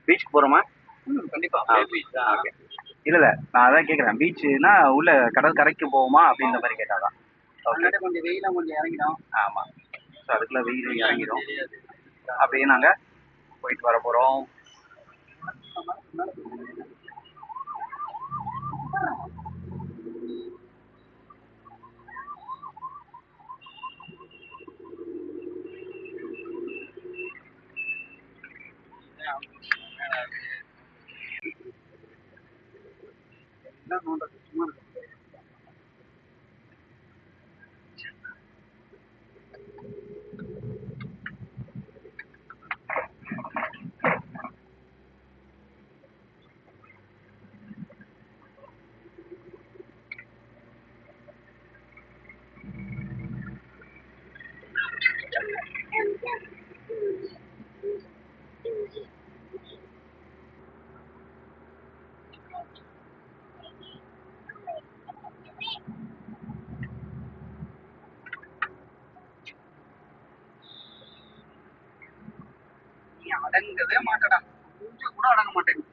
பீச்சுக்கு போகிறோமா? கண்டிப்பா. ஓகே. இல்லை நான் அதான் கேட்குறேன். பீச்சுனா உள்ள கடல் கரைக்கு போவோமா அப்படின்ற மாதிரி கேட்டாதான். அதனால கொஞ்சம் வெயிலாம் கொஞ்சம் இறங்கிடும். ஆமாம். ஸோ அதுக்குள்ள வெயில் இறங்கிடும். அப்படியே நாங்கள் போயிட்டு வர போகிறோம். சும்மா அடங்கவே மாட்டடா. கொஞ்சம் கூட அடங்க மாட்டேங்க.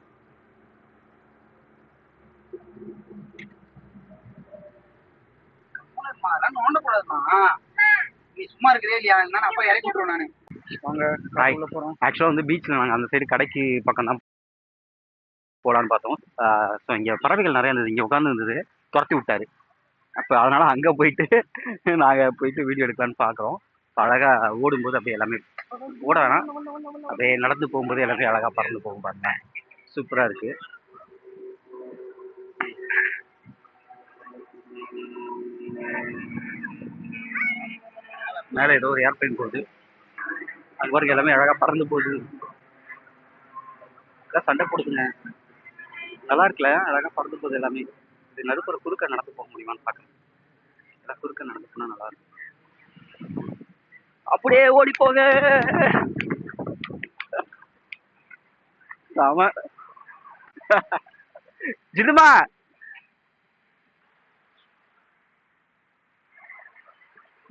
அதெல்லாம் நோண்டக்கூடாதுமா. நீ சும்மா இருக்கிறே இல்லையா? நான் அப்பா இறக்கி விட்டுருவேன் நானு. வாங்க உள்ள போறோம். ஆக்சுவலாக வந்து பீச்சில் நாங்கள் அந்த சைடு கடைக்கு பக்கம் தான் போகலான்னு பார்த்தோம். ஸோ இங்கே பறவைகள் நிறையா இருந்தது. இங்கே உட்காந்து இருந்தது, துரத்தி விட்டாரு. அப்போ அதனால் அங்கே போயிட்டு நாங்கள் போயிட்டு வீடியோ எடுக்கலான்னு பார்க்குறோம். அழகாக ஓடும்போது அப்படியே எல்லாமே ஓட வேணாம், அப்படியே நடந்து போகும்போது எல்லாமே அழகாக பறந்து போகும் பாருங்க. சூப்பராக இருக்குது. மேலே ஏதோ ஒரு ஏர்பிளைன் போகுது. அங்கே வரைக்கும் எல்லாமே அழகாக பறந்து போகுது. எல்லாம் சண்டை போடுதுங்க. நல்லா இருக்குல்ல, அழகாக பறந்து போகுது எல்லாமே. இது நடுப்புற குறுக்க நடந்து போக முடியுமான்னு பார்க்குறேன். எல்லாம் குறுக்க நடந்து போனால் நல்லா இருக்கும். அப்படியே ஓடி போக. ஆமா. ஜில்லுமா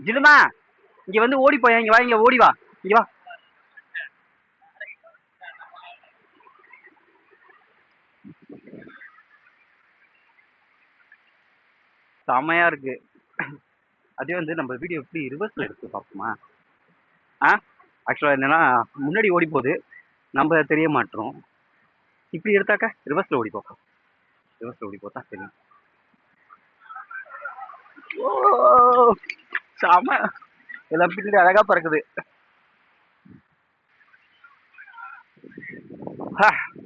ஜில்லுமா இங்க வந்து ஓடி போய் இங்க வா, இங்க ஓடி வா, இங்க வா. செமையா இருக்கு. அதே வந்து நம்ம வீடியோ எப்படி ரிவர்ஸ்ல எடுத்து பார்ப்போமா? ஆக்சுவலா என்னன்னா முன்னாடி ஓடி போகுது, நம்ம தெரிய மாட்டோம். இப்படி எடுத்தாக்க ரிவர்ஸ்ல ஓடி போகும். ரிவர்ஸ்ல ஓடி போட்டா தெரியும். ஓ செம. எல்லாம் பின்னாடி அழகா பறக்குது.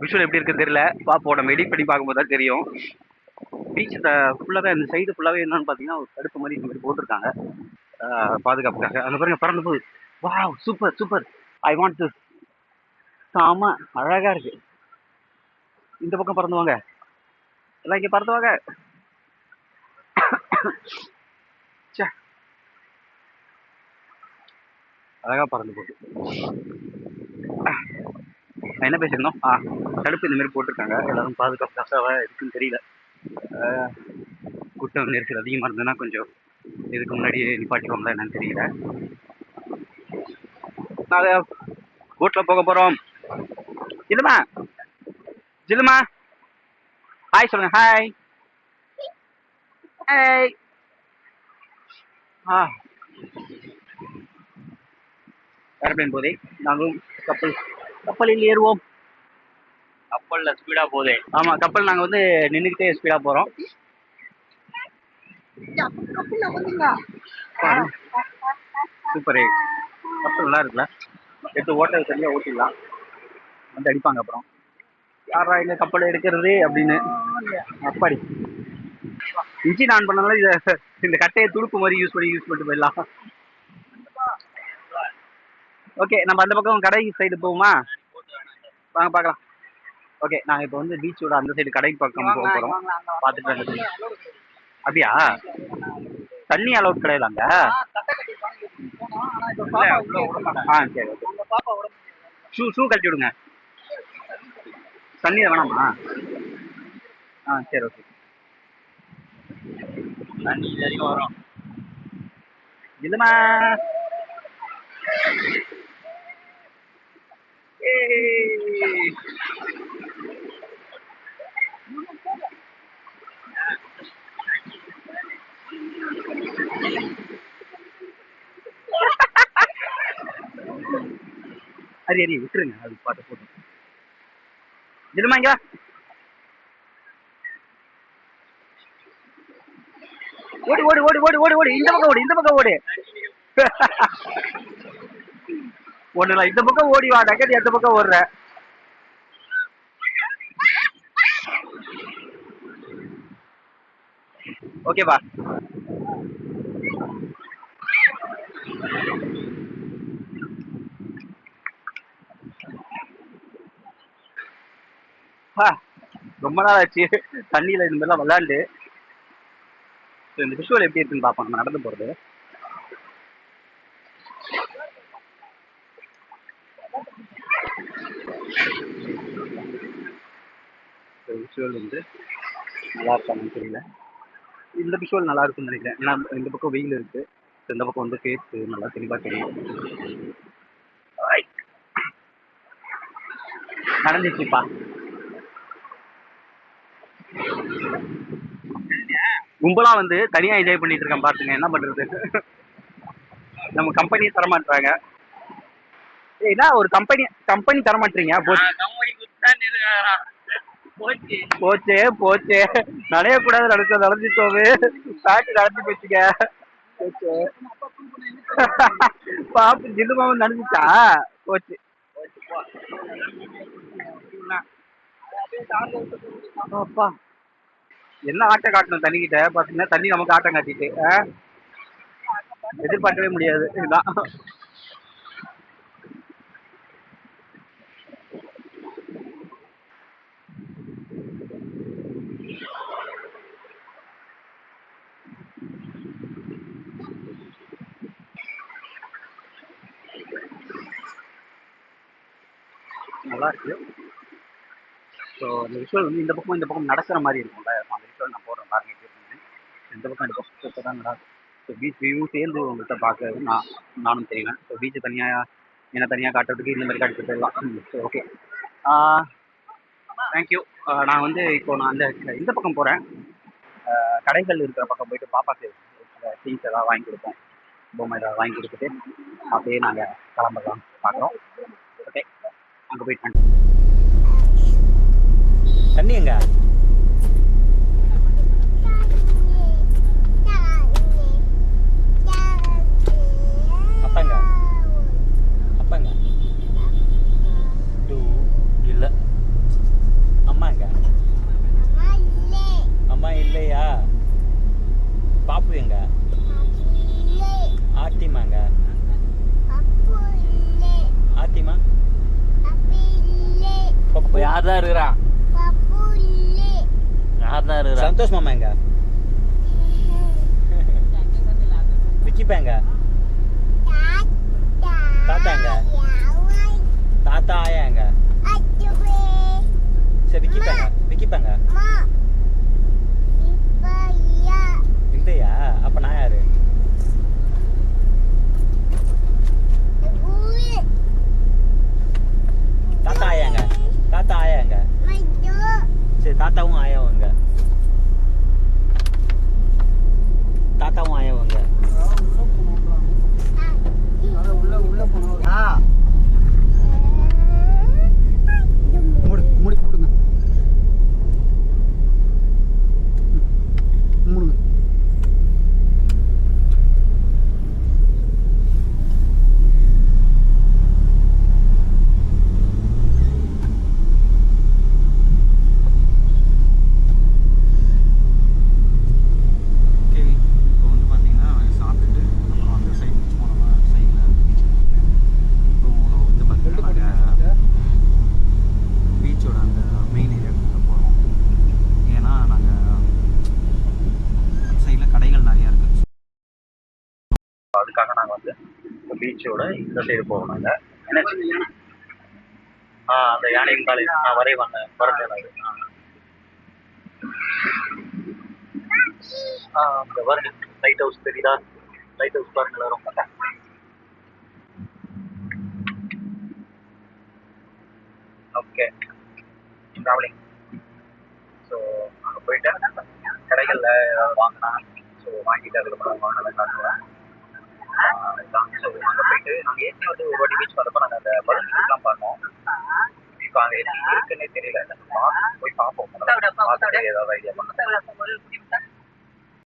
விஷுவல் எப்படி இருக்கு தெரியல, பாப்போம். நம்ம எடிட் பண்ணி பார்க்கும்போது தான் தெரியும். பீச் ஃபுல்லாக இந்த சைடு ஃபுல்லாகவே என்னன்னு பார்த்தீங்கன்னா ஒரு தடுப்பு மாதிரி இந்த மாதிரி போட்டிருக்காங்க பாதுகாப்புக்காக. அந்த பாருங்க பறந்து போகுது. Wow super super. I want this. ஆமா அழகா இருக்கு. இந்த பக்கம் பறந்து வாங்க, எல்லாம் இங்கே பறந்து வாங்க. அழகா பறந்து போகுது. என்ன பேசியிருந்தோம்? தடுப்பு இந்த மாதிரி போட்டிருக்காங்க. எல்லாரும் பாதுகாப்பாக இருக்குன்னு தெரியல. கூட்டம் நெரிசல் அதிகமாக இருந்ததுன்னா கொஞ்சம் இதுக்கு முன்னாடியே நிப்பாட்டிடுவாங்களா என்னன்னு தெரியல. நாங்கள் போட்டில் போக போகிறோம். ஜில்லுமா ஜில்லுமா ஹாய் சொல்லுங்க. Hi hi. ஏர்பிளைன் போதே நாங்களும் கப்பலில் ஏறுவோம். கப்பலில் ஸ்பீடாக போதே. ஆமாம், கப்பல் நாங்கள் வந்து நின்றுக்கிட்டே ஸ்பீடாக போகிறோம். சூப்பரு. கப்பல் நல்லா இருக்குல்ல, எடுத்து ஓட்ட சரியாக ஓட்டிடலாம். வந்து அடிப்பாங்க அப்புறம், யாரா எங்க கப்பல் எடுக்கிறது அப்படின்னு. அப்பாடி இன்ஜின் ஆன் பண்ணனால இந்த கட்டையை துடுப்பு மாதிரி யூஸ் பண்ணிட்டு போயிடலாம். ஓகே, நம்ம அந்த பக்கம் கடை சைடு போவோமா? வாங்க பார்க்கலாம். ஓகே, நாங்கள் இப்போ வந்து பீச்சோட அந்த சைடு கடை பக்கம் போக போகிறோம். பார்த்துட்டு வந்து. அப்படியா? தண்ணி அலவுட் கிடையாது அங்கே? சரி ஓகே. ஷூ கட்டி விடுங்க. தண்ணி வேணாமா? சரி ஓகே. தண்ணி வரைக்கும் வரும். இல்லைம்மா. சரி விட்டுருங்க, அது பார்த்து போதும். இதுமா இங்க ஓடி ஓடி ஓடி ஓடி ஓடி ஓடி இந்த பக்கம் ஓடி, இந்த பக்கம் ஓடி. ஒண்ணுல இந்த பக்கம் ஓடி வா, டக்கெட் எந்த பக்கம் ஓடுற. ஓகேவா? ரொம்ப நாள் ஆச்சு தண்ணியில இந்த மாதிரிலாம் விளையாண்டு. இந்த விஷுவல் எப்படி இருக்குன்னு பார்ப்போம் நம்ம நடந்து போறது. விஷுவல் வந்து நல்லா இருக்கான்னு தெரியல. இந்த விஷுவல் நல்லா இருக்குன்னு நினைக்கிறேன். ஏன்னா இந்த பக்கம் வெயில் இருக்கு, இந்த பக்கம் வந்து ஃபேஸ் நல்லா தெளிவா தெரியும். நடந்துச்சுப்பா. கும்பலா வந்து தனியா என்ஜாய் பண்ணிட்டு இருக்கேன் பாத்துங்க, என்ன பண்றது. நம்ம கம்பெனி தர மாட்டாங்க. என்ன ஒரு கம்பெனி தர மாட்டீங்க? போச்சே போச்சே, நனையக்கூடாது நடக்க நடந்துட்டோமே, பேட்டு நடந்து போச்சுங்க. போச்சு பாப்பு ஜில்லு மாமன் நனைஞ்சிச்சா போச்சு. அப்பா என்ன ஆட்டம் காட்டணும் தண்ணிக்கிட்ட பாத்தீங்கன்னா, தண்ணி நமக்கு ஆட்டம் காட்டிட்டு எதிர்பார்க்கவே முடியாது. இதுதான் நல்லா இருக்கு. ஸோ இந்த விஷுவல் வந்து இந்த பக்கம் நடக்கிற மாதிரி இருக்கும்ல, அந்த விஷுவல் நான் போடுறேன் பாருங்க. இந்த பக்கம் இந்த பக்கம் சூப்பராக நல்லா இருக்கும். ஸோ பீச் வியூவும் சேர்ந்து உங்கள்கிட்ட பார்க்கறது நானும் தெரிவேன். ஸோ பீச்சு தனியாக என்ன தனியாக காட்டுறதுக்கு இந்த மாதிரி காட்டிட்டு போயிடலாம். So okay, thank you. நான் வந்து இப்போ நான் இந்த பக்கம் போகிறேன். கடைகள் இருக்கிற பக்கம் போயிட்டு பாப்பாக்கு திங்ஸ் ஏதாவது வாங்கி கொடுப்போம், பொம்மை ஏதாவது வாங்கி கொடுத்துட்டு அப்படியே நாங்கள் கிளம்பலாம் பார்க்குறோம். ஓகே, அங்கே போயிட்டு தண்ணி எங்க அப்பாங்க அப்பாங்க இல்லை அம்மாங்க அம்மா இல்லையா? பாப்பு எங்க? ஆத்திமாங்க ஆத்திமா இப்போ யார் தான் இருக்கிறா? யார் தான் இருக்கிறா? சந்தோஷ் மாமா எங்க? விக்கிப்பாங்க தாத்தாங்க தாத்தா ஆயாங்க சரி விக்கிப்பாங்க இல்லையா? அப்ப நான் யாரு? தாத்தா ஆயாங்க சரி, தாத்தாவும் ஆயாவுங்க உள்ள போனோம்னா மூடி போடுங்க. மூடுங்க. அதுக்காக நாங்கள் வந்து பீச்சோட இந்த சைடு போவோம். நாங்கள் என்ன அந்த யானையின் காலை நான் வரைவாங்க வரேன். அந்த வருது லைட் ஹவுஸ் தெரியுதா? லைட் ஹவுஸ் பாருங்க ரொம்ப ஓகே ட்ராவலிங். ஸோ அங்கே போயிட்டு கடைகளில் ஏதாவது வாங்கினா ஸோ வாங்கிட்டு அதுக்கப்புறம் வாங்கினதை காட்டுவேன். ஸோ அங்கே போயிட்டு நாங்கள் ஏற்கனவே வந்து ஒரு வாட்டி பீச் பார்த்தப்போ நாங்கள் அந்த பலூன் ஷூட்லாம் பார்த்தோம். இருக்குன்னே தெரியல. போய் பார்ப்போம். ஏதாவது ஐடியா